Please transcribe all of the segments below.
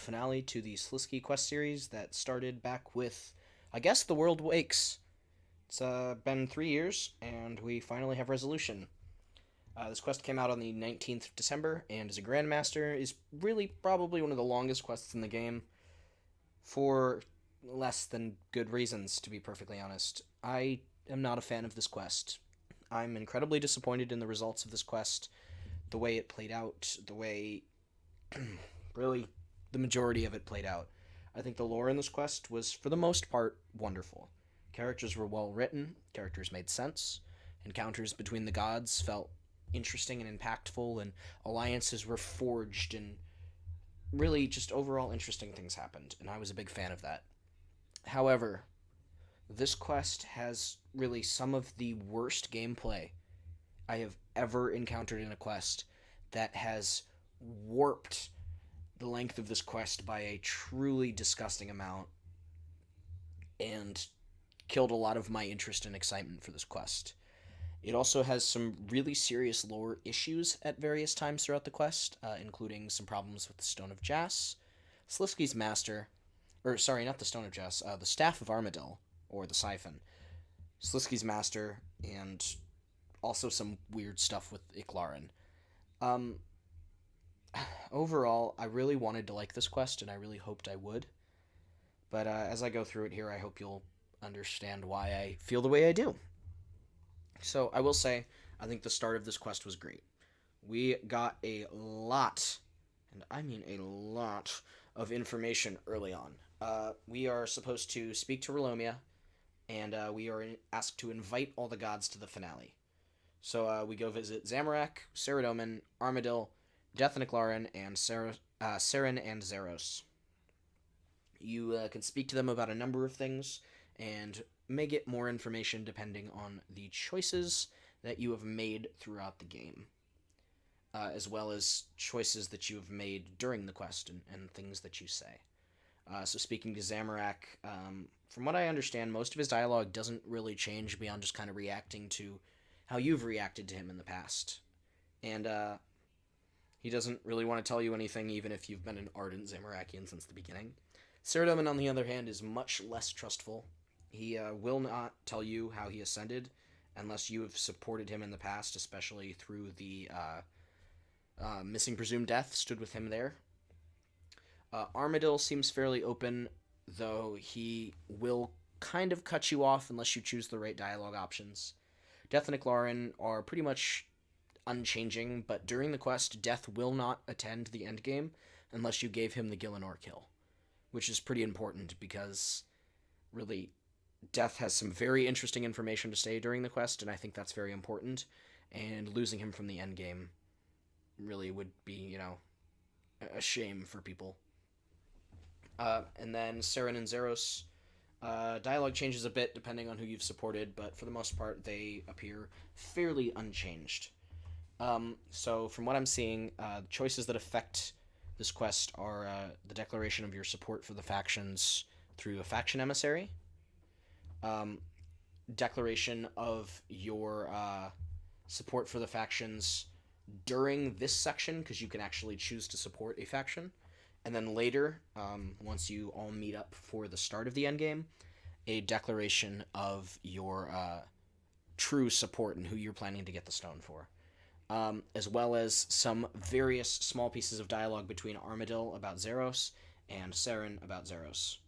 finale to the Sliske quest series that started back with, I guess, The World Wakes. It's been 3 years, and we finally have resolution. This quest came out on the 19th of December, and as a Grandmaster, is really probably one of the longest quests in the game for less than good reasons, to be perfectly honest. I am not a fan of this quest. I'm incredibly disappointed in the results of this quest, the way it played out, the way really the majority of it played out. I think the lore in this quest was, for the most part, wonderful. Characters were well written, characters made sense, encounters between the gods felt interesting and impactful, and alliances were forged, and really just overall interesting things happened, and I was a big fan of that. However, this quest has really some of the worst gameplay I have ever encountered in a quest that has warped the length of this quest by a truly disgusting amount and killed a lot of my interest and excitement for this quest. It also has some really serious lore issues at various times throughout the quest, including some problems with the Stone of Jas, Sliske's Master, or sorry, not the Stone of Jas, the Staff of Armadil, or the Siphon, Sliske's Master, and also some weird stuff with Iclarin. Um, Overall, I really wanted to like this quest, and I really hoped I would. But as I go through it here, I hope you'll understand why I feel the way I do. So I will say, I think the start of this quest was great. We got a lot, and I mean a lot, of information early on. We are supposed to speak to Relomia, and we are asked to invite all the gods to the finale. So we go visit Zamorak, Ceradomin, Armadil, Death and Iclarin, and Seren and Zeros. You can speak to them about a number of things, and may get more information depending on the choices that you have made throughout the game, as well as choices that you have made during the quest and things that you say. So speaking to Zamorak, from what I understand, most of his dialogue doesn't really change beyond just kind of reacting to how you've reacted to him in the past. And he doesn't really want to tell you anything, even if you've been an ardent Zamorakian since the beginning. Ceradomin, on the other hand, is much less trustful. He will not tell you how he ascended unless you have supported him in the past, especially through the Missing Presumed Death, stood with him there. Armadil seems fairly open, though he will kind of cut you off unless you choose the right dialogue options. Death and Iclarin are pretty much unchanging, but during the quest, Death will not attend the endgame unless you gave him the Gillinor kill, which is pretty important because, really, Death has some very interesting information to say during the quest, and I think that's very important, and losing him from the endgame really would be, a shame for people. And then Seren and Zeros, dialogue changes a bit depending on who you've supported, but for the most part, they appear fairly unchanged. So from what I'm seeing, choices that affect this quest are the declaration of your support for the factions through a faction emissary, declaration of your support for the factions during this section, because you can actually choose to support a faction, and then later, once you all meet up for the start of the endgame, a declaration of your true support and who you're planning to get the stone for. As well as some various small pieces of dialogue between Armadil about Zeros and Seren about Zeros.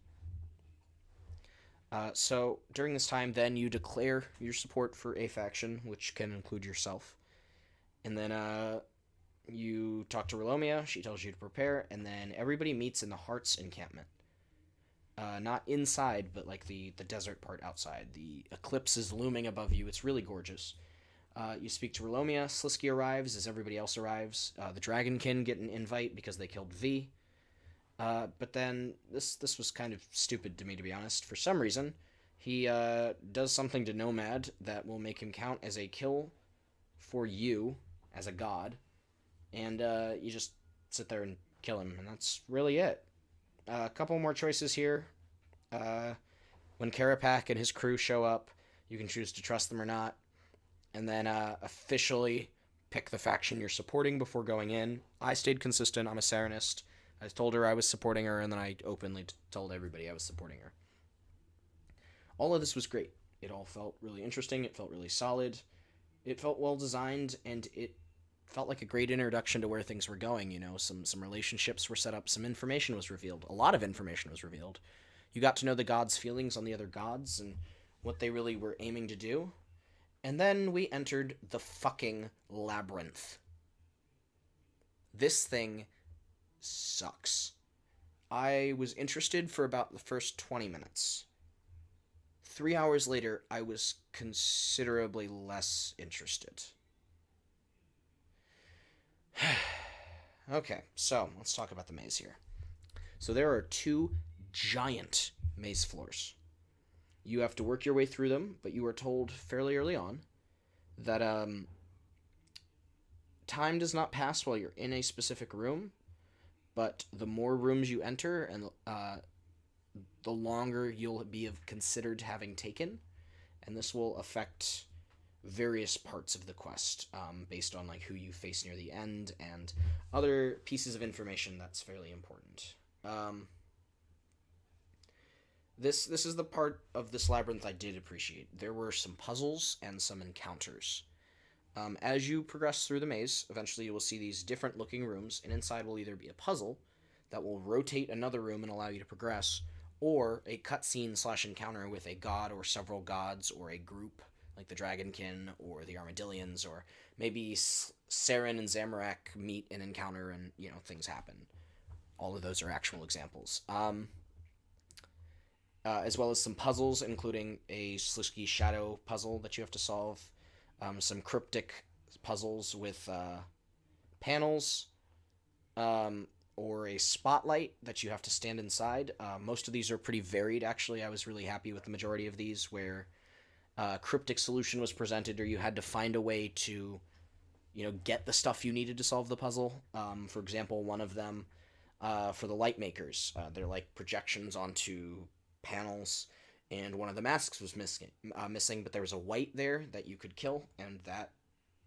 So during this time, then you declare your support for a faction, which can include yourself. And then you talk to Relomia, she tells you to prepare, and then everybody meets in the Hearts encampment. Not inside, but like the desert part outside. The eclipse is looming above you. It's really gorgeous. You speak to Relomia, Sliske arrives as everybody else arrives. The Dragonkin get an invite because they killed V. But then, this was kind of stupid to me, to be honest. For some reason, he does something to Nomad that will make him count as a kill for you, as a god. And you just sit there and kill him, and that's really it. A couple more choices here. When Karapak and his crew show up, you can choose to trust them or not. And then officially pick the faction you're supporting before going in. I stayed consistent. I'm a Serenist. I told her I was supporting her, and then I openly told everybody I was supporting her. All of this was great. It all felt really interesting. It felt really solid. It felt well designed, and it felt like a great introduction to where things were going. You know, some relationships were set up, some information was revealed, a lot of information was revealed. You got to know the gods' feelings on the other gods and what they really were aiming to do. And then we entered the fucking labyrinth. This thing sucks. I was interested for about the first 20 minutes. 3 hours later, I was considerably less interested. Okay, so let's talk about the maze here. So there are 2 giant maze floors. You have to work your way through them, but you are told fairly early on that time does not pass while you're in a specific room, but the more rooms you enter and the longer you'll be considered having taken, and this will affect various parts of the quest based on like who you face near the end and other pieces of information that's fairly important. This is the part of this labyrinth I did appreciate. There were some puzzles and some encounters. As you progress through the maze, eventually you will see these different looking rooms, and inside will either be a puzzle that will rotate another room and allow you to progress, or a cutscene / encounter with a god or several gods or a group like the Dragonkin or the Armadillions, or maybe Saren and Zamorak meet and encounter and, you know, things happen. All of those are actual examples. As well as some puzzles, including a Sliske shadow puzzle that you have to solve, some cryptic puzzles with panels, or a spotlight that you have to stand inside. Most of these are pretty varied, actually. I was really happy with the majority of these, where a cryptic solution was presented, or you had to find a way to, you know, get the stuff you needed to solve the puzzle. For example, one of them, for the light makers, they're like projections onto panels, and one of the masks was missing, but there was a white there that you could kill, and that,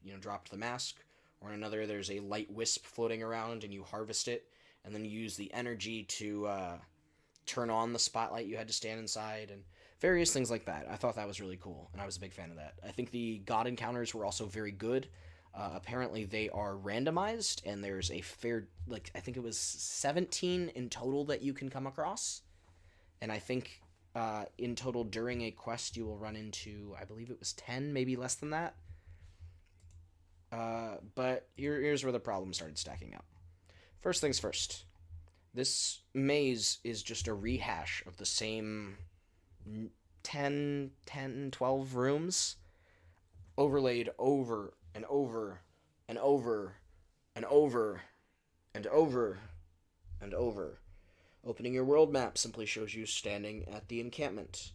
you know, dropped the mask. Or in another, there's a light wisp floating around, and you harvest it, and then you use the energy to turn on the spotlight you had to stand inside, and various things like that. I thought that was really cool, and I was a big fan of that. I think the god encounters were also very good. Apparently they are randomized, and there's a fair, like, I think it was 17 in total that you can come across. And I think in total during a quest you will run into, I believe it was 10, maybe less than that. But here's where the problem started stacking up. First things first. This maze is just a rehash of the same 10, 12 rooms, overlaid over and over and over and over and over and over. Opening your world map simply shows you standing at the encampment.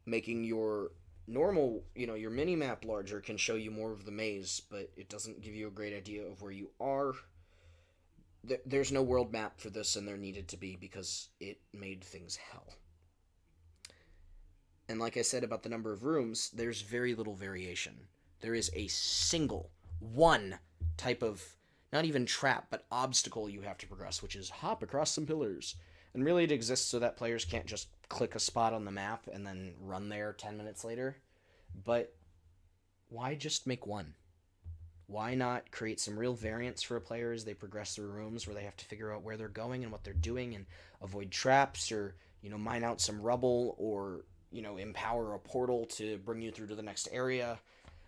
Making your normal, you know, your mini map larger can show you more of the maze, but it doesn't give you a great idea of where you are. There's no world map for this, and there needed to be, because it made things hell. And like I said about the number of rooms, there's very little variation. There is a single, one type of, not even trap, but obstacle you have to progress, which is hop across some pillars. And really it exists so that players can't just click a spot on the map and then run there 10 minutes later. But why just make one? Why not create some real variance for a player as they progress through rooms where they have to figure out where they're going and what they're doing, and avoid traps, or, you know, mine out some rubble, or, you know, empower a portal to bring you through to the next area.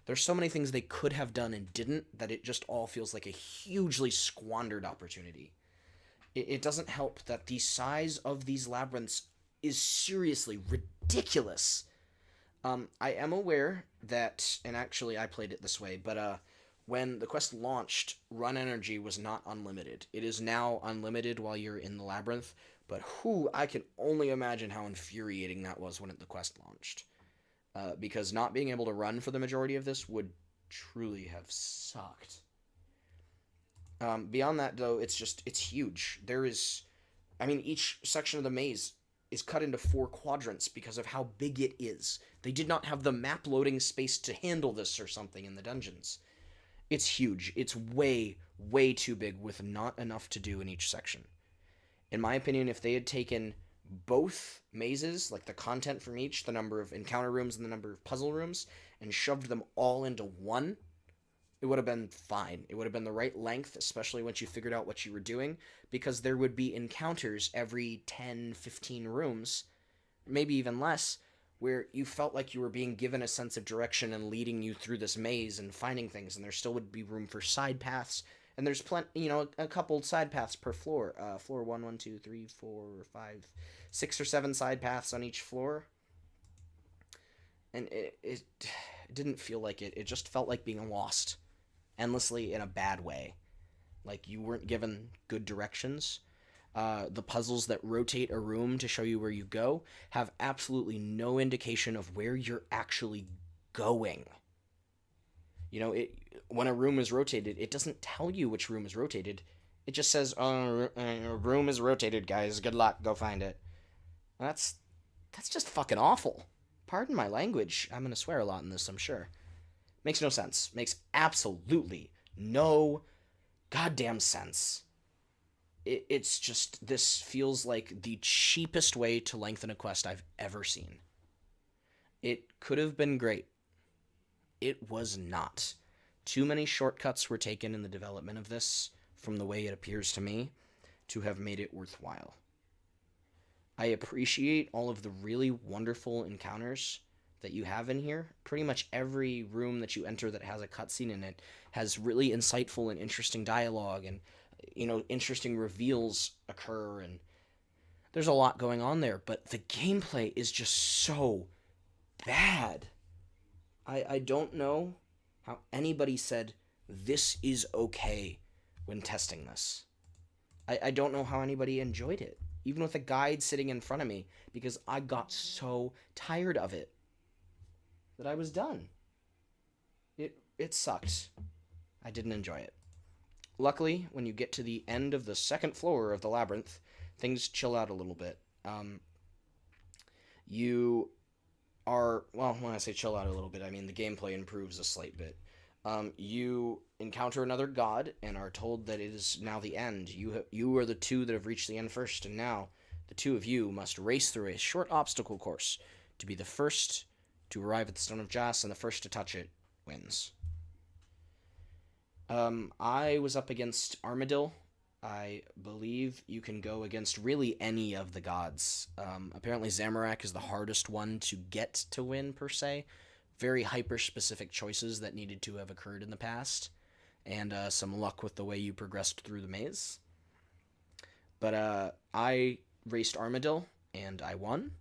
There's so many things they could have done and didn't, that it just all feels like a hugely squandered opportunity. It doesn't help that the size of these labyrinths is seriously ridiculous. I am aware that, and actually I played it this way, but when the quest launched, run energy was not unlimited. It is now unlimited while you're in the labyrinth, but I can only imagine how infuriating that was when the quest launched. Because not being able to run for the majority of this would truly have sucked. Beyond that, though, it's huge. Each section of the maze is cut into 4 quadrants because of how big it is. They did not have the map loading space to handle this or something in the dungeons. It's huge. It's way, way too big with not enough to do in each section. In my opinion, if they had taken both mazes, like the content from each, the number of encounter rooms and the number of puzzle rooms, and shoved them all into one, it would have been fine. It would have been the right length, especially once you figured out what you were doing, because there would be encounters every 10, 15 rooms, maybe even less, where you felt like you were being given a sense of direction and leading you through this maze and finding things, and there still would be room for side paths. And there's a couple side paths per floor. Floor 1, 1, 2, 3, 4, 5, 6 or 7 side paths on each floor. And it didn't feel like it. It just felt like being lost endlessly in a bad way. Like you weren't given good directions. The puzzles that rotate a room to show you where you go have absolutely no indication of where you're actually going. When a room is rotated, it doesn't tell you which room is rotated. It just says, "Oh, a room is rotated, guys. Good luck. Go find it." That's just fucking awful. Pardon my language. I'm gonna swear a lot in this, I'm sure. Makes no sense. Makes absolutely no goddamn sense. It's just, this feels like the cheapest way to lengthen a quest I've ever seen. It could have been great. It was not. Too many shortcuts were taken in the development of this, from the way it appears to me, to have made it worthwhile. I appreciate all of the really wonderful encounters that you have in here. Pretty much every room that you enter that has a cutscene in it has really insightful and interesting dialogue, and interesting reveals occur, and there's a lot going on there, but the gameplay is just so bad. I don't know how anybody said this is okay when testing this. I don't know how anybody enjoyed it, even with a guide sitting in front of me, because I got so tired of it that I was done. It sucked. I didn't enjoy it. Luckily, when you get to the end of the second floor of the Labyrinth, things chill out a little bit. You are, well, when I say chill out a little bit, I mean the gameplay improves a slight bit. You encounter another god and are told that it is now the end. You are the two that have reached the end first, and now the two of you must race through a short obstacle course to be the first to arrive at the Stone of Jas, and the first to touch it wins. I was up against Armadil. I believe you can go against really any of the gods. Apparently Zamorak is the hardest one to get to win, per se. Very hyper-specific choices that needed to have occurred in the past, and some luck with the way you progressed through the maze. But I raced Armadil, and I won.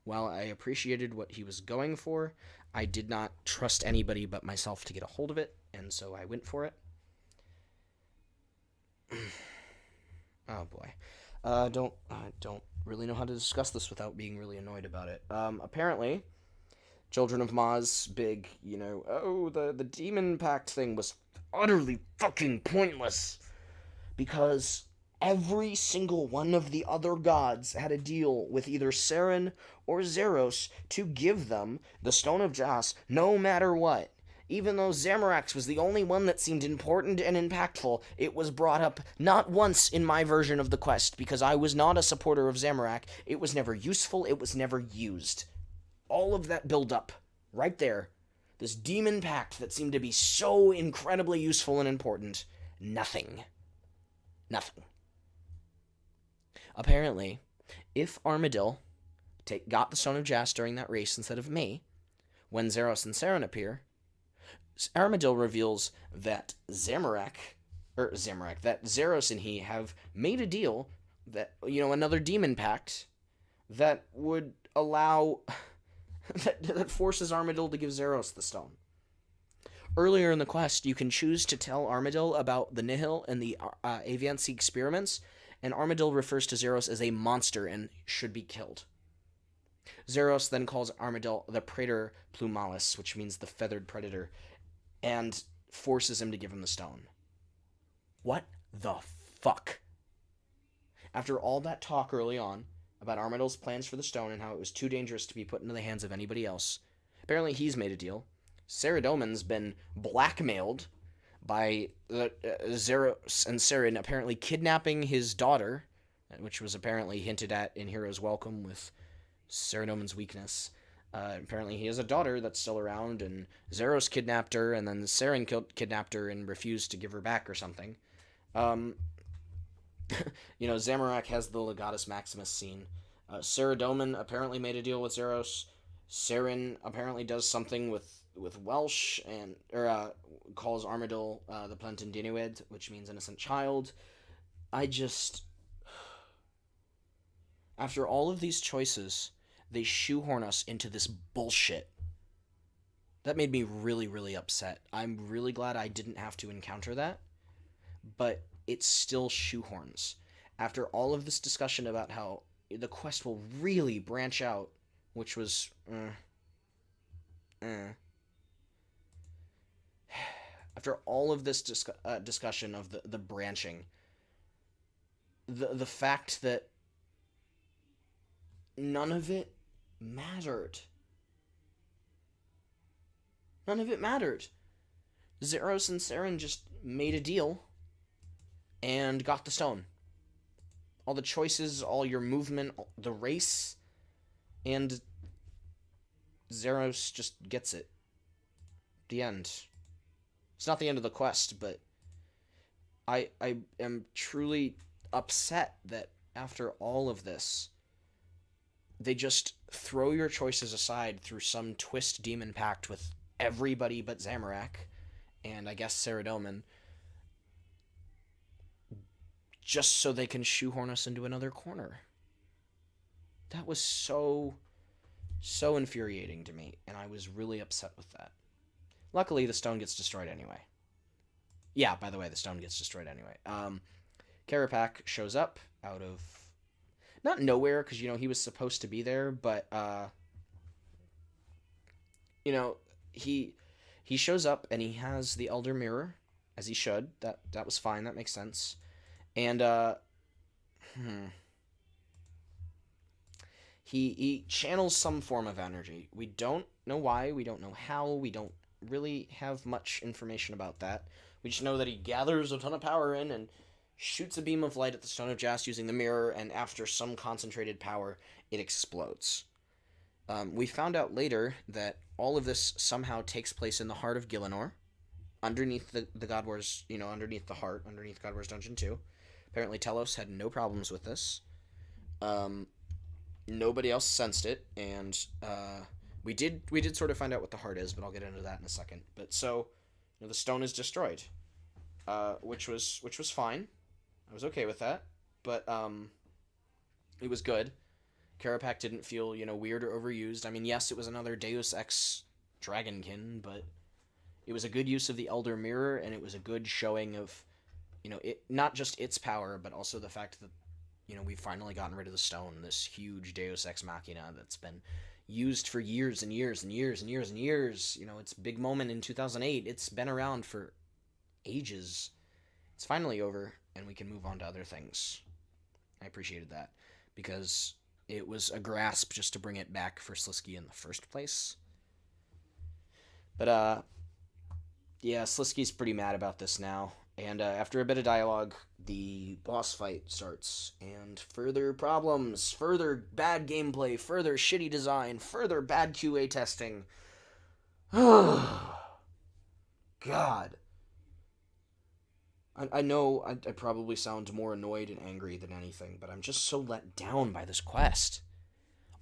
While I appreciated what he was going for, I did not trust anybody but myself to get a hold of it, and so I went for it. Oh boy. I don't really know how to discuss this without being really annoyed about it. Apparently, Children of Ma's big, the Demon Pact thing was utterly fucking pointless. Because every single one of the other gods had a deal with either Saren or Zeros to give them the Stone of Jas no matter what. Even though Zamorak's was the only one that seemed important and impactful, it was brought up not once in my version of the quest, because I was not a supporter of Zamorak. It was never useful, it was never used. All of that build-up, right there, this Demon Pact that seemed to be so incredibly useful and important, nothing. Nothing. Apparently, if Armadil got the Stone of Jas during that race instead of me, when Zeros and Saren appear, Armadil reveals that that Zeros and he have made a deal that, another Demon Pact that would allow, that forces Armadil to give Zeros the stone. Earlier in the quest, you can choose to tell Armadil about the Nihil and the Aviancy experiments, and Armadil refers to Zeros as a monster and should be killed. Zeros then calls Armadil the Praetor Plumalis, which means the feathered predator, and forces him to give him the stone. What the fuck? After all that talk early on about Armadil's plans for the stone and how it was too dangerous to be put into the hands of anybody else, apparently he's made a deal. Saradomin's been blackmailed by Zeros and Saren apparently kidnapping his daughter, which was apparently hinted at in Hero's Welcome with Saradomin's weakness. Apparently he has a daughter that's still around, and Zeros kidnapped her, and then Saren kidnapped her and refused to give her back or something. Um, Zamorak has the Legatus Maximus scene. Saradomin apparently made a deal with Zeros. Saren apparently does something with Welsh or calls Armadil the Plantendinued, which means innocent child. I just, after all of these choices, they shoehorn us into this bullshit. That made me really, really upset. I'm really glad I didn't have to encounter that, but it still shoehorns. After all of this discussion about how the quest will really branch out, which was, after all of this discussion of the branching, the fact that none of it mattered. None of it mattered. Zeros and Saren just made a deal and got the stone. All the choices, all your movement, the race, and Zeros just gets it. The end. It's not the end of the quest, but I am truly upset that after all of this, they just throw your choices aside through some twist demon pact with everybody but Zamorak, and I guess Saradomin, just so they can shoehorn us into another corner. That was so infuriating to me, and I was really upset with that. Luckily, the stone gets destroyed anyway. Yeah, by the way, the stone gets destroyed anyway. Karapak shows up out of, not nowhere, because, he was supposed to be there, but, he shows up, and he has the Elder Mirror, as he should. That was fine, that makes sense. And, he channels some form of energy. We don't know why, we don't know how, we don't really have much information about that. We just know that he gathers a ton of power in and shoots a beam of light at the Stone of Jas using the mirror, and after some concentrated power, it explodes. We found out later that all of this somehow takes place in the heart of Gielinor, underneath the God Wars, underneath the heart, underneath God Wars Dungeon 2. Apparently Telos had no problems with this. Nobody else sensed it, and we did sort of find out what the heart is, but I'll get into that in a second. But so, the stone is destroyed, which was fine. I was okay with that, but it was good. Karapak didn't feel, weird or overused. I mean, yes, it was another Deus Ex Dragonkin, but it was a good use of the Elder Mirror, and it was a good showing of, it, not just its power, but also the fact that, we've finally gotten rid of the stone, this huge Deus Ex Machina that's been used for years and years and years and years and years. Its big moment in 2008, it's been around for ages. It's finally over, and we can move on to other things. I appreciated that, because it was a grasp just to bring it back for Sliske in the first place. But, yeah, Sliske's pretty mad about this now. And after a bit of dialogue, the boss fight starts. And further problems, further bad gameplay, further shitty design, further bad QA testing. God. I know I probably sound more annoyed and angry than anything, but I'm just so let down by this quest.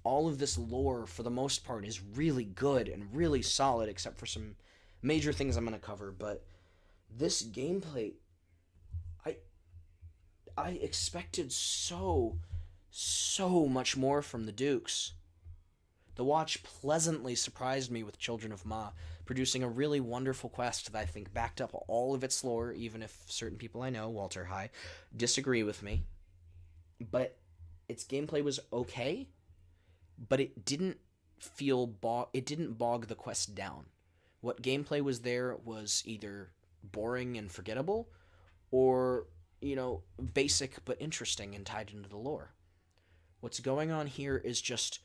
All of this lore, for the most part, is really good and really solid, except for some major things I'm going to cover, but this gameplay, I expected so much more from the Dukes. The Watch pleasantly surprised me with Children of Ma, producing a really wonderful quest that I think backed up all of its lore, even if certain people I know, Walter High, disagree with me. But its gameplay was okay, but it didn't it didn't bog the quest down. What gameplay was there was either boring and forgettable, or, basic but interesting and tied into the lore. What's going on here is just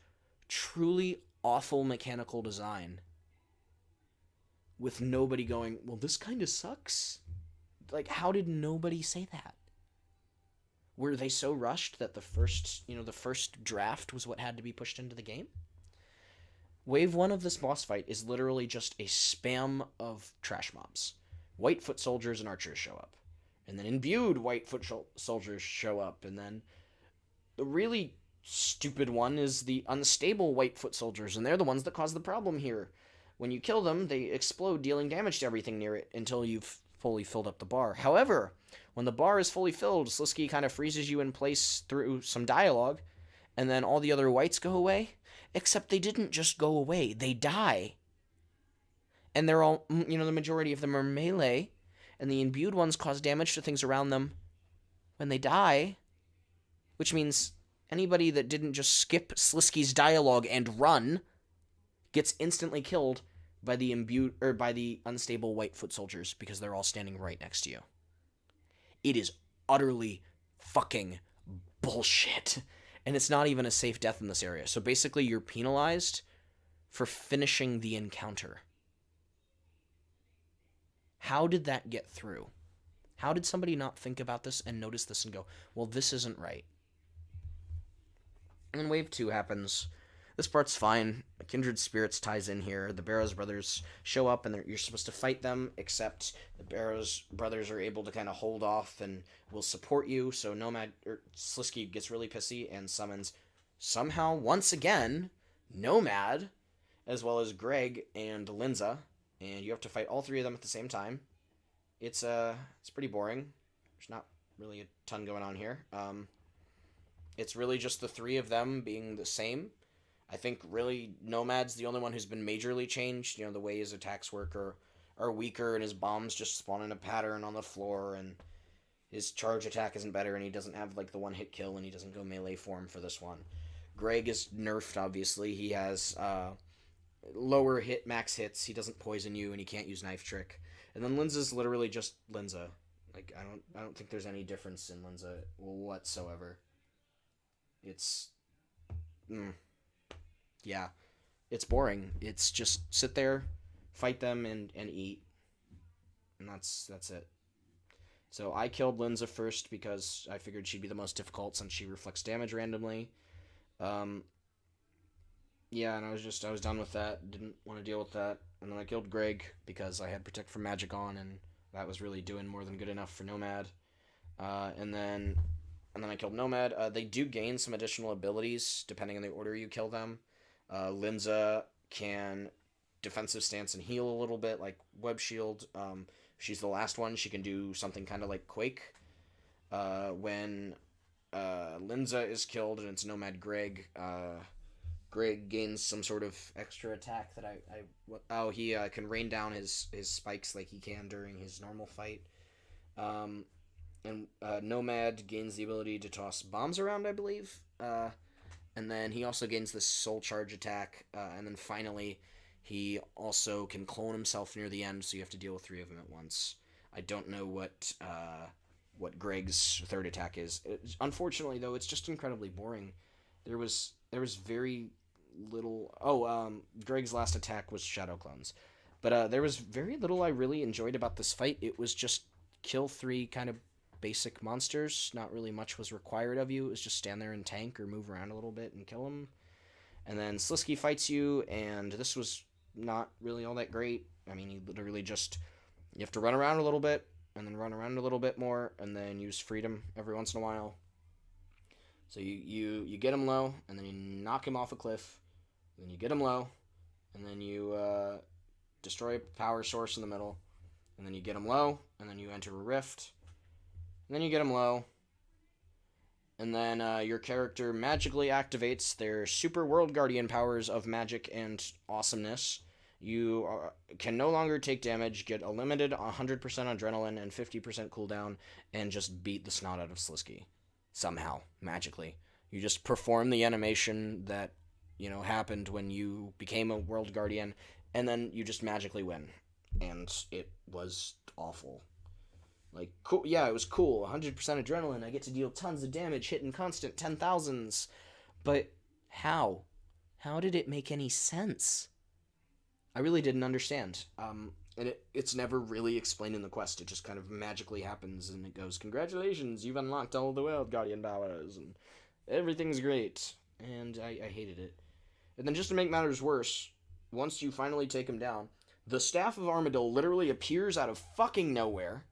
truly awful mechanical design, with nobody going, well, this kind of sucks. Like, how did nobody say that? Were they so rushed that the first draft was what had to be pushed into the game? Wave 1 of this boss fight is literally just a spam of trash mobs. White foot soldiers and archers show up. And then imbued white foot soldiers show up. And then the really stupid one is the unstable white foot soldiers, and they're the ones that cause the problem here. When you kill them, they explode, dealing damage to everything near it until you've fully filled up the bar. However, when the bar is fully filled, Sliske kind of freezes you in place through some dialogue, and then all the other whites go away. Except they didn't just go away, they die. And they're all, the majority of them are melee, and the imbued ones cause damage to things around them when they die, which means anybody that didn't just skip Sliske's dialogue and run gets instantly killed by the unstable white foot soldiers because they're all standing right next to you. It is utterly fucking bullshit. And it's not even a safe death in this area. So basically you're penalized for finishing the encounter. How did that get through? How did somebody not think about this and notice this and go, well, this isn't right? And then wave 2 happens. This part's fine. Kindred Spirits ties in here. The Barrows brothers show up, and you're supposed to fight them, except the Barrows brothers are able to kind of hold off and will support you. So Sliske gets really pissy and summons, somehow, once again, Nomad, as well as Greg and Linza, and you have to fight all 3 of them at the same time. It's pretty boring. There's not really a ton going on here. It's really just the 3 of them being the same. I think really Nomad's the only one who's been majorly changed. The way his attacks work are weaker, and his bombs just spawn in a pattern on the floor, and his charge attack isn't better, and he doesn't have like the one-hit kill, and he doesn't go melee form for this one. Greg is nerfed, obviously. He has lower max hits. He doesn't poison you, and he can't use knife trick. And then Linza's literally just Linza. Like I don't think there's any difference in Linza whatsoever. It's yeah, it's boring. It's just sit there, fight them, and eat. And that's it. So I killed Linza first because I figured she'd be the most difficult since she reflects damage randomly. Yeah, and I was done with that. Didn't want to deal with that. And then I killed Greg because I had Protect from Magic on, and that was really doing more than good enough for Nomad. And then I killed Nomad. They do gain some additional abilities depending on the order you kill them. Linza can defensive stance and heal a little bit, like Web Shield. She's the last one. She can do something kind of like Quake. When Linza is killed and it's Nomad Greg, Greg gains some sort of extra attack that he can rain down his spikes like he can during his normal fight. And Nomad gains the ability to toss bombs around, I believe. And then he also gains this soul charge attack. And then finally, he also can clone himself near the end, so you have to deal with 3 of them at once. I don't know what Greg's third attack is. Unfortunately, though, it's just incredibly boring. There was very little... Greg's last attack was Shadow Clones. But there was very little I really enjoyed about this fight. It was just kill 3 kind of basic monsters. Not really much was required of you. It was just stand there and tank or move around a little bit and kill them. And then Sliske fights you, and this was not really all that great. I mean, you literally just... You have to run around a little bit, and then run around a little bit more, and then use freedom every once in a while. So you get him low, and then you knock him off a cliff, then you get him low, and then you destroy a power source in the middle, and then you get him low, and then you enter a rift, and then you get him low, and then your character magically activates their super world guardian powers of magic and awesomeness. You can no longer take damage, get a limited 100% adrenaline and 50% cooldown, and just beat the snot out of Sliske. Somehow, magically. You just perform the animation that, happened when you became a world guardian, and then you just magically win. And it was awful. Like, cool. Yeah, it was cool. 100% adrenaline. I get to deal tons of damage, hitting constant 10,000s. But how? How did it make any sense? I really didn't understand. And it's never really explained in the quest. It just kind of magically happens, and it goes, "Congratulations, you've unlocked all the world guardian powers, and everything's great." And I hated it. And then just to make matters worse, once you finally take him down, the Staff of Armadillo literally appears out of fucking nowhere.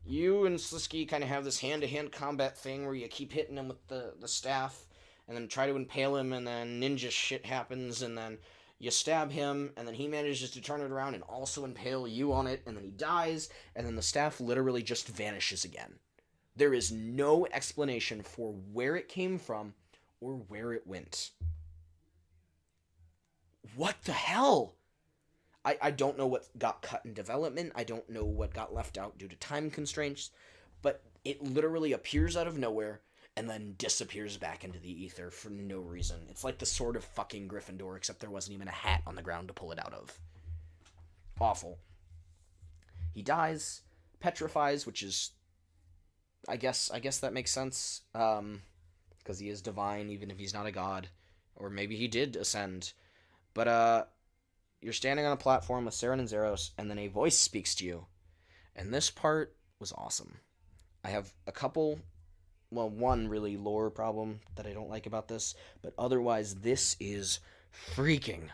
You and Sliske kind of have this hand-to-hand combat thing where you keep hitting him with the staff, and then try to impale him, and then ninja shit happens, and then you stab him, and then he manages to turn it around and also impale you on it, and then he dies, and then the staff literally just vanishes again. There is no explanation for where it came from or where it went. What the hell? I don't know what got cut in development. I don't know what got left out due to time constraints, but it literally appears out of nowhere and then disappears back into the ether for no reason. It's like the sword of fucking Gryffindor, except there wasn't even a hat on the ground to pull it out of. Awful. He dies, petrifies, which is, I guess that makes sense, because he is divine, even if he's not a god, or maybe he did ascend. But you're standing on a platform with Saren and Zeros, and then a voice speaks to you, and this part was awesome. I have one really lore problem that I don't like about this, but otherwise this is freaking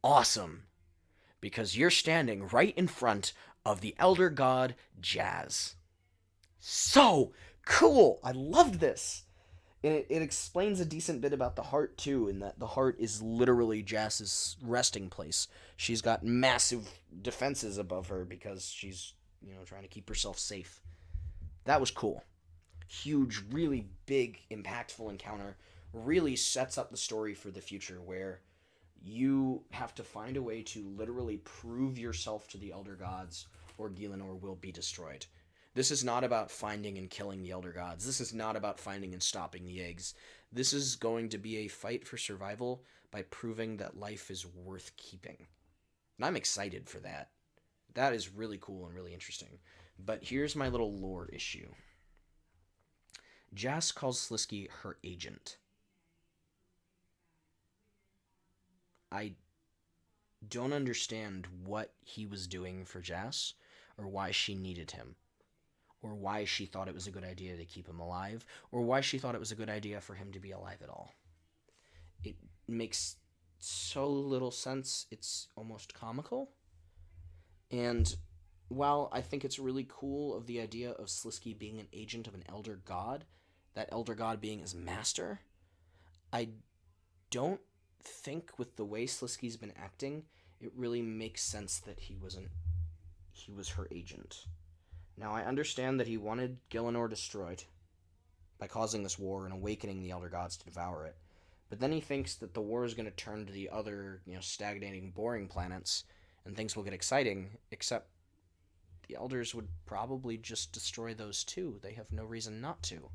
awesome, because you're standing right in front of the elder god Jazz. So cool! I loved this! It explains a decent bit about the heart, too, in that the heart is literally Jazz's resting place. She's got massive defenses above her because she's, trying to keep herself safe. That was cool. Huge, really big, impactful encounter. Really sets up the story for the future, where you have to find a way to literally prove yourself to the Elder Gods, or Gielinor will be destroyed. This is not about finding and killing the Elder Gods. This is not about finding and stopping the eggs. This is going to be a fight for survival by proving that life is worth keeping. And I'm excited for that. That is really cool and really interesting. But here's my little lore issue. Jazz calls Sliske her agent. I don't understand what he was doing for Jazz, or why she needed him, or why she thought it was a good idea to keep him alive, or why she thought it was a good idea for him to be alive at all. It makes so little sense, it's almost comical. And while I think it's really cool of the idea of Sliske being an agent of an elder god, that elder god being his master, I don't think with the way Sliske's been acting, it really makes sense that he was her agent. Now, I understand that he wanted Gielinor destroyed by causing this war and awakening the Elder Gods to devour it. But then he thinks that the war is going to turn to the other, stagnating, boring planets, and things will get exciting, except the Elders would probably just destroy those too. They have no reason not to.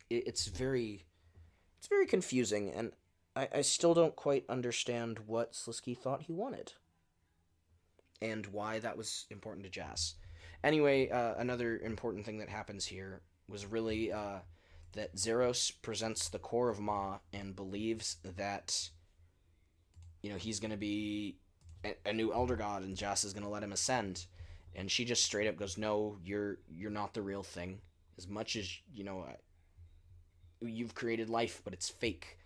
It's very confusing, and I still don't quite understand what Sliske thought he wanted, and why that was important to Jazz. Anyway, another important thing that happens here was really that Zeros presents the core of Ma and believes that, he's going to be a new Elder God and Jazz is going to let him ascend. And she just straight up goes, "No, you're not the real thing. As much as, you've created life, but it's fake.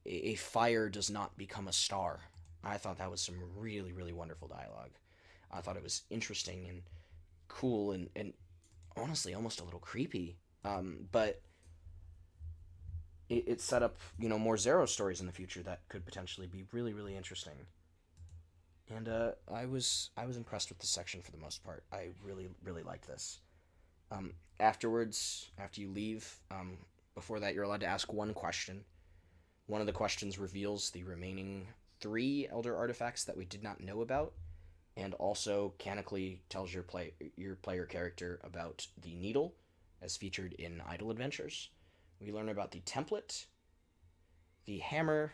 A fire does not become a star." I thought that was some really, really wonderful dialogue. I thought it was interesting and cool and honestly almost a little creepy, but it set up more Zero stories in the future that could potentially be really, really interesting. And I was impressed with this section for the most part. I really, really liked this. Afterwards, after you leave, before that, you're allowed to ask one question. One of the questions reveals the remaining 3 Elder artifacts that we did not know about, and also canonically tells your player character about the needle, as featured in Idle Adventures. We learn about the template, the hammer,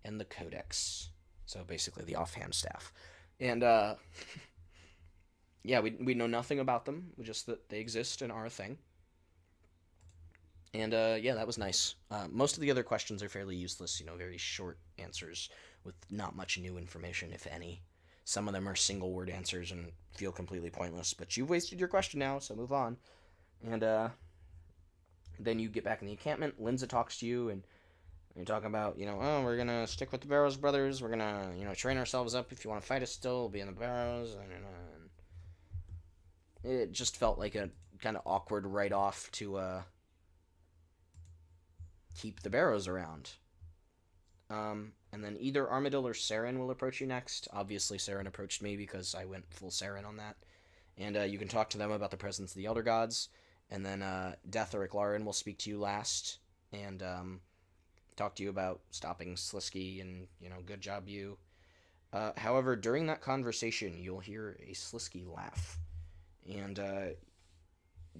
and the codex. So basically the offhand staff. And yeah, we know nothing about them, just that they exist and are a thing. And yeah, that was nice. Most of the other questions are fairly useless, very short answers with not much new information, if any. Some of them are single word answers and feel completely pointless, but you've wasted your question now, so move on. And then you get back in the encampment. Linza talks to you, and you're talking about, oh, we're gonna stick with the Barrows brothers. We're gonna, train ourselves up. If you want to fight us still, we'll be in the Barrows. And it just felt like a kind of awkward write-off to keep the Barrows around. And then either Armadil or Saren will approach you next. Obviously, Saren approached me because I went full Saren on that. And you can talk to them about the presence of the Elder Gods. And then Death or Iclarin will speak to you last and talk to you about stopping Sliske and, good job you. However, during that conversation, you'll hear a Sliske laugh. And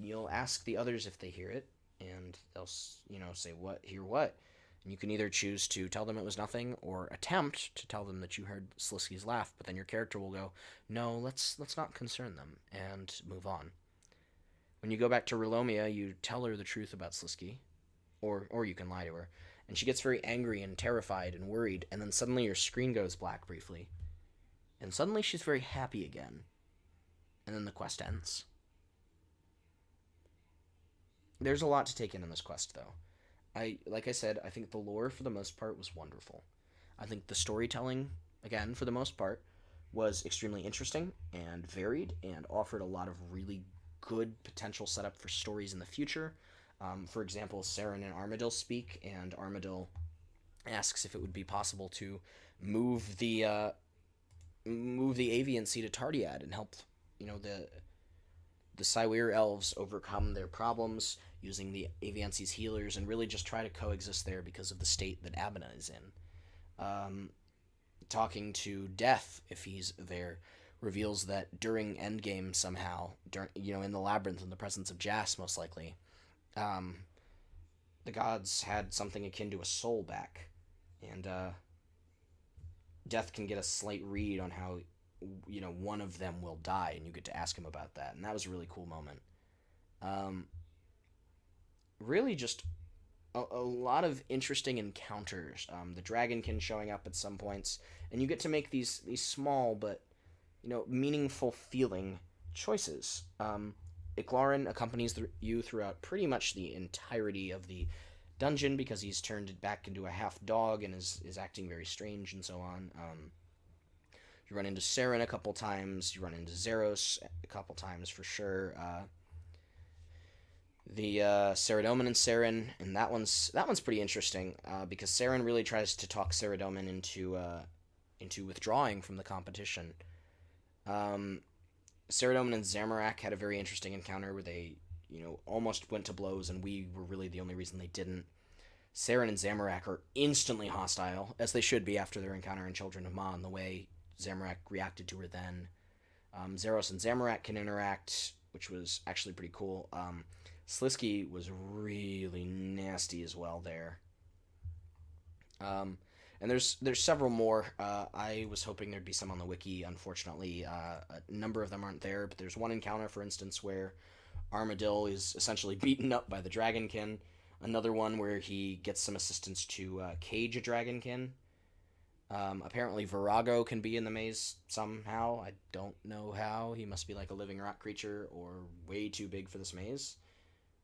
you'll ask the others if they hear it. And they'll, say, what? Hear what? And you can either choose to tell them it was nothing or attempt to tell them that you heard Sliske's laugh, but then your character will go, no, let's not concern them, and move on. When you go back to Rulomia, you tell her the truth about Sliske, or you can lie to her, and she gets very angry and terrified and worried, and then suddenly your screen goes black briefly, and suddenly she's very happy again, and then the quest ends. There's a lot to take in this quest, though. Like I said, I think the lore, for the most part, was wonderful. I think the storytelling, again, for the most part, was extremely interesting and varied and offered a lot of really good potential setup for stories in the future. For example, Saren and Armadil speak, and Armadil asks if it would be possible to move the Avian Sea to Tardiad and help, the Cywir elves overcome their problems using the Aviansi's healers and really just try to coexist there because of the state that Abina is in. Talking to Death, if he's there, reveals that during Endgame somehow, in the Labyrinth, in the presence of Jas, most likely, the gods had something akin to a soul back. And Death can get a slight read on how one of them will die, and you get to ask him about that, and that was a really cool moment. Really just a lot of interesting encounters. The Dragonkin showing up at some points, and you get to make these small but meaningful feeling choices. Iclarin accompanies you throughout pretty much the entirety of the dungeon because he's turned it back into a half dog and is acting very strange and so on. You run into Saren a couple times. You run into Zeros a couple times for sure. The Saradomin and Saren, and that one's pretty interesting because Saren really tries to talk Saradomin into withdrawing from the competition. Saradomin and Zamorak had a very interesting encounter where they almost went to blows, and we were really the only reason they didn't. Saren and Zamorak are instantly hostile, as they should be after their encounter in Children of Ma, and the way Zamorak reacted to her then. Zeros and Zamorak can interact, which was actually pretty cool. Sliske was really nasty as well there. And there's several more. I was hoping there'd be some on the wiki. Unfortunately, a number of them aren't there, but there's one encounter, for instance, where Armadil is essentially beaten up by the Dragonkin. Another one where he gets some assistance to cage a Dragonkin. Apparently Virago can be in the maze somehow. I don't know how. He must be like a living rock creature or way too big for this maze.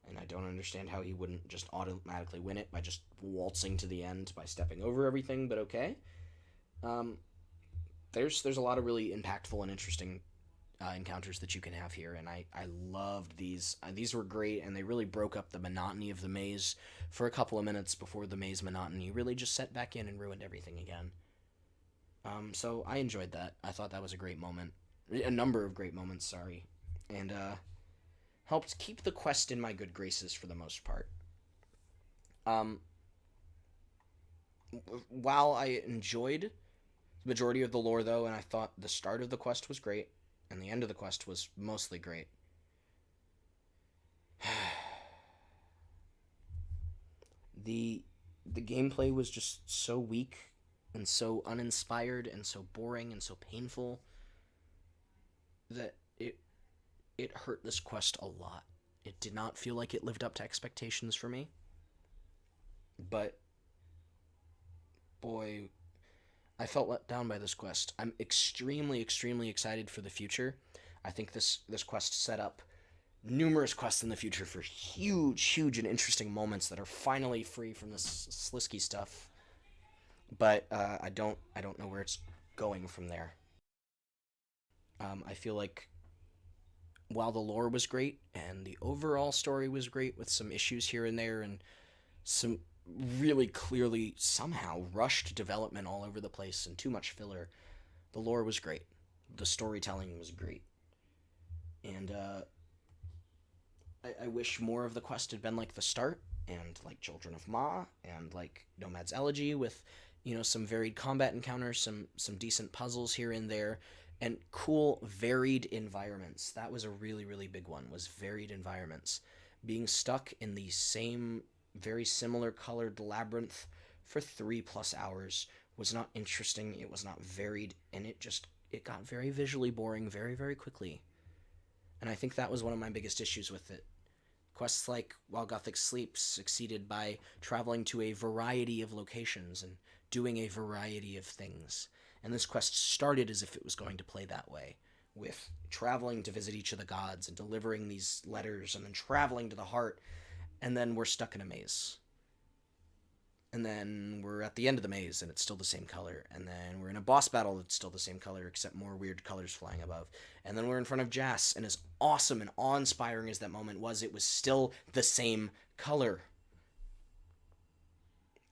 And I don't understand how he wouldn't just automatically win it by just waltzing to the end by stepping over everything, but okay. There's a lot of really impactful and interesting encounters that you can have here, and I loved these. These were great, and they really broke up the monotony of the maze for a couple of minutes before the maze monotony really just set back in and ruined everything again. So I enjoyed that. I thought that was a great moment. A number of great moments, sorry. And helped keep the quest in my good graces for the most part. While I enjoyed the majority of the lore, though, and I thought the start of the quest was great, and the end of the quest was mostly great, the gameplay was just so weak and so uninspired and so boring and so painful that it hurt this quest a lot. It did not feel like it lived up to expectations for me. But boy, I felt let down by this quest. I'm extremely, extremely excited for the future. I think this quest set up numerous quests in the future for huge, huge, and interesting moments that are finally free from this Sliske stuff. But I don't know where it's going from there. I feel like while the lore was great and the overall story was great with some issues here and there and some really clearly somehow rushed development all over the place and too much filler, the lore was great. The storytelling was great. And I wish more of the quest had been like the start and like Children of Ma and like Nomad's Elegy with some varied combat encounters, some decent puzzles here and there, and cool varied environments. That was a really really big one. Was varied environments. Being stuck in the same very similar colored labyrinth for 3+ hours was not interesting. It was not varied, and it got very visually boring very very quickly. And I think that was one of my biggest issues with it. Quests like While Gothic Sleeps succeeded by traveling to a variety of locations and doing a variety of things. And this quest started as if it was going to play that way, with traveling to visit each of the gods and delivering these letters and then traveling to the heart, and then we're stuck in a maze. And then we're at the end of the maze and it's still the same color. And then we're in a boss battle that's still the same color except more weird colors flying above. And then we're in front of Jas, and as awesome and awe-inspiring as that moment was, it was still the same color.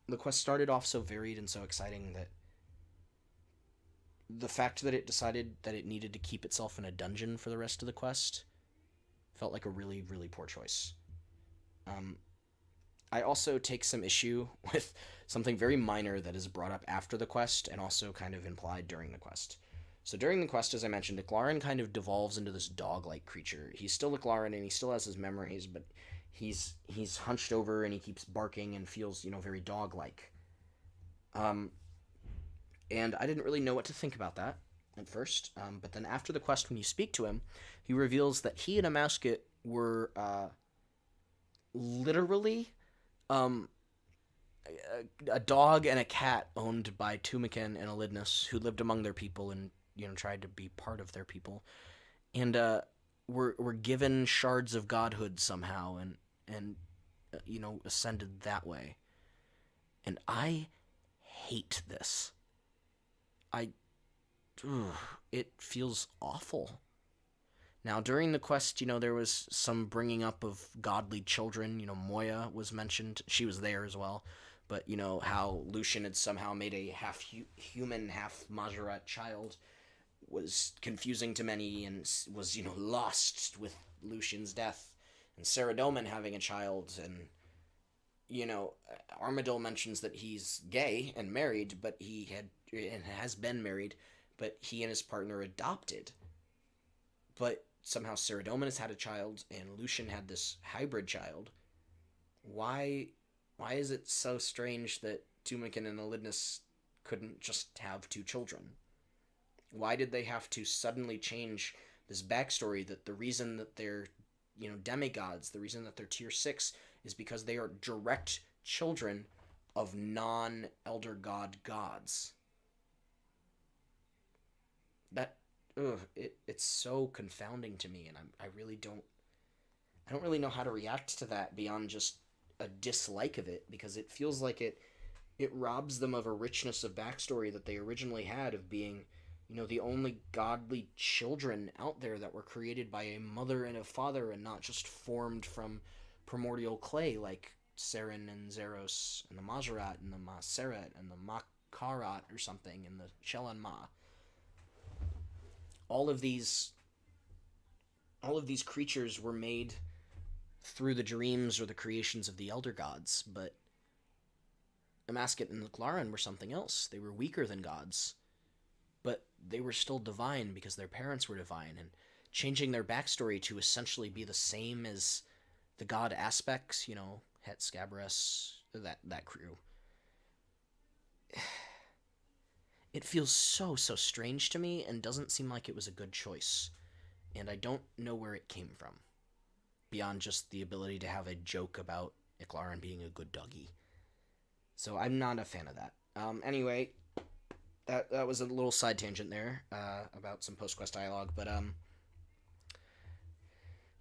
The quest started off so varied and so exciting that the fact that it decided that it needed to keep itself in a dungeon for the rest of the quest felt like a really, really poor choice. Um, I also take some issue with something very minor that is brought up after the quest and also kind of implied during the quest. So during the quest, as I mentioned, Iclarin kind of devolves into this dog-like creature. He's still Iclarin and he still has his memories, but he's hunched over and he keeps barking and feels very dog-like. Um, and I didn't really know what to think about that at first. But then after the quest, when you speak to him, he reveals that he and Amascut were literally um, a dog and a cat owned by Tumikin and Elidnus, who lived among their people and tried to be part of their people, and were given shards of godhood somehow, and ascended that way. And I hate this. I ugh, it feels awful. Now, during the quest, there was some bringing up of godly children. Moya was mentioned. She was there as well. But, how Lucian had somehow made a half human, half Majorat child was confusing to many and was, lost with Lucian's death. And Saradomin having a child. And, Armadil mentions that he's gay and married, but and has been married, but he and his partner adopted. But somehow Saradomin has had a child and Lucian had this hybrid child. Why is it so strange that Tumikin and Elidnus couldn't just have two children? Why did they have to suddenly change this backstory that the reason that they're, demigods, the reason that they're tier 6 is because they are direct children of non-elder god gods? That it's so confounding to me, and I don't really know how to react to that beyond just a dislike of it, because it feels like it robs them of a richness of backstory that they originally had, of being the only godly children out there that were created by a mother and a father and not just formed from primordial clay like Seren and Zeros and the Majorat and the Maseret and the Makarat or something and the Shelan Ma. All of these creatures were made through the dreams or the creations of the elder gods, but Amascut and Iclarin were something else. They were weaker than gods, but they were still divine because their parents were divine, and changing their backstory to essentially be the same as the god aspects, Het Scabrous, that crew. It feels so, so strange to me and doesn't seem like it was a good choice. And I don't know where it came from, beyond just the ability to have a joke about Iclarin being a good doggy. So I'm not a fan of that. Anyway, that was a little side tangent there about some post quest dialogue, but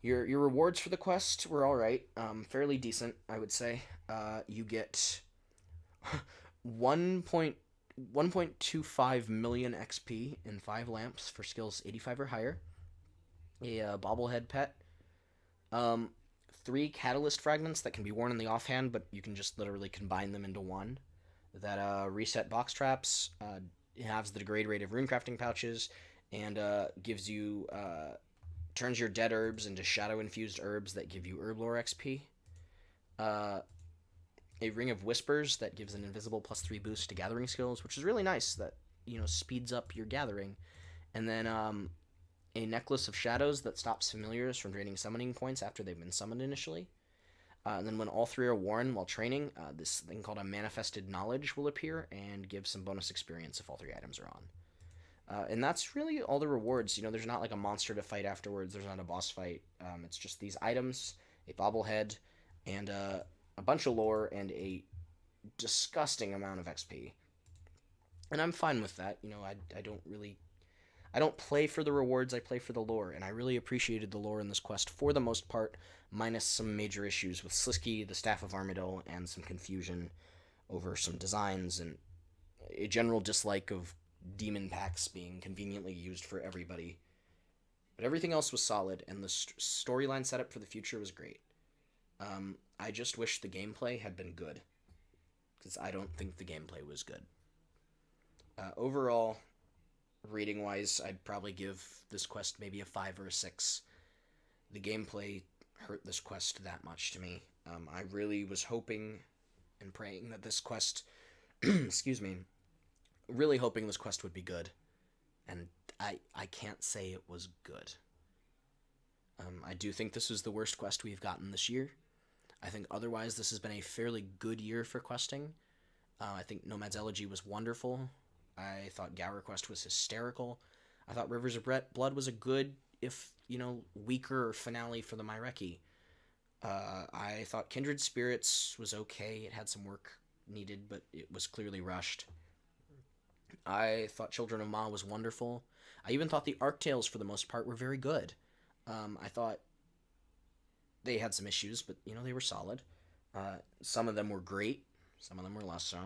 your rewards for the quest were all right, fairly decent, I would say. You get 1.25 million XP in 5 lamps for skills 85 or higher. A bobblehead pet. Um, 3 catalyst fragments that can be worn in the offhand, but you can just literally combine them into one. That reset box traps. Halves the degrade rate of runecrafting pouches, and gives you turns your dead herbs into shadow infused herbs that give you herb lore XP. Uh, a ring of whispers that gives an invisible +3 boost to gathering skills, which is really nice. That speeds up your gathering, and then a necklace of shadows that stops familiars from draining summoning points after they've been summoned initially. And then when all 3 are worn while training, this thing called a manifested knowledge will appear and give some bonus experience if all 3 items are on. And that's really all the rewards. There's not like a monster to fight afterwards. There's not a boss fight. It's just these items, a bobblehead, and a bunch of lore, and a disgusting amount of XP. And I'm fine with that. I don't play for the rewards, I play for the lore, and I really appreciated the lore in this quest for the most part, minus some major issues with Sliske, the Staff of Armadil, and some confusion over some designs, and a general dislike of demon packs being conveniently used for everybody. But everything else was solid, and the storyline setup for the future was great. I just wish the gameplay had been good, because I don't think the gameplay was good. Overall, rating wise, I'd probably give this quest maybe a 5 or a 6. The gameplay hurt this quest that much to me. I really was hoping and praying that this quest, excuse me, really hoping this quest would be good, and I can't say it was good. I do think this is the worst quest we've gotten this year. I think otherwise this has been a fairly good year for questing. I think Nomad's Elegy was wonderful. I thought Gower Quest was hysterical. I thought Rivers of Blood was a good, if, weaker finale for the Myreki. I thought Kindred Spirits was okay. It had some work needed, but it was clearly rushed. I thought Children of Ma was wonderful. I even thought the Arc Tales, for the most part, were very good. I thought they had some issues, but, they were solid. Some of them were great. Some of them were less so.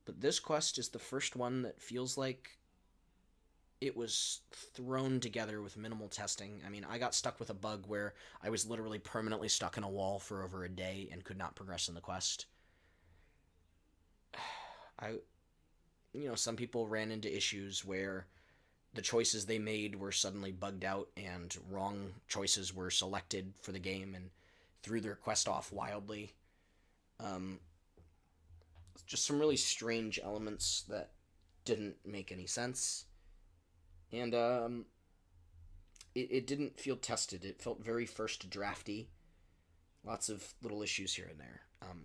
But this quest is the first one that feels like it was thrown together with minimal testing. I mean, I got stuck with a bug where I was literally permanently stuck in a wall for over a day and could not progress in the quest. Some people ran into issues where the choices they made were suddenly bugged out and wrong choices were selected for the game and threw their quest off wildly. Just some really strange elements that didn't make any sense. And it didn't feel tested. It felt very first drafty. Lots of little issues here and there.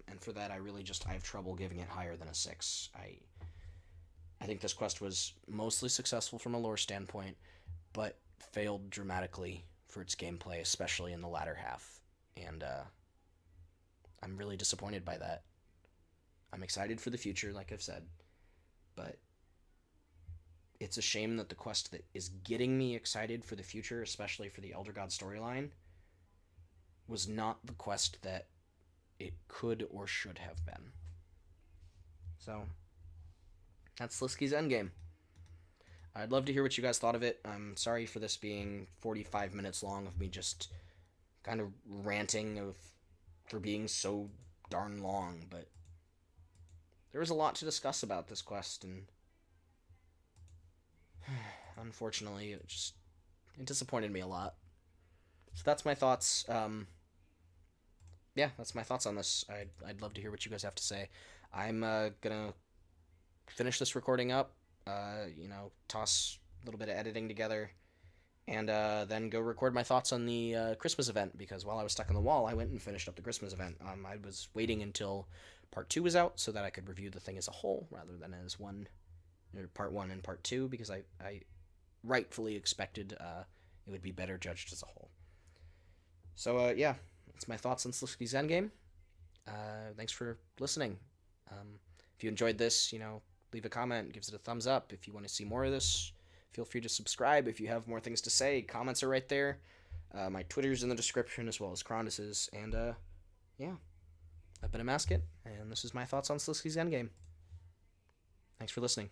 And for that, I have trouble giving it higher than a 6. I think this quest was mostly successful from a lore standpoint, but failed dramatically for its gameplay, especially in the latter half. And I'm really disappointed by that. I'm excited for the future, like I've said, but it's a shame that the quest that is getting me excited for the future, especially for the Elder God storyline, was not the quest that it could or should have been. So, that's Sliske's Endgame. I'd love to hear what you guys thought of it. I'm sorry for this being 45 minutes long of me just kind of ranting for being so darn long, but there was a lot to discuss about this quest, and unfortunately, it disappointed me a lot. So that's my thoughts. That's my thoughts on this. I'd love to hear what you guys have to say. I'm gonna finish this recording up. Toss a little bit of editing together, and then go record my thoughts on the Christmas event, because while I was stuck in the wall, I went and finished up the Christmas event. I was waiting until Part 2 was out so that I could review the thing as a whole rather than as Part 1 and Part 2, because I rightfully expected it would be better judged as a whole. So, that's my thoughts on Sliske's Endgame. Thanks for listening. If you enjoyed this, leave a comment, gives it a thumbs up. If you want to see more of this, feel free to subscribe. If you have more things to say, comments are right there. My Twitter's in the description, as well as Crondis's. And yeah, I've been Amascut, and this is my thoughts on Sliske's Endgame. Thanks for listening.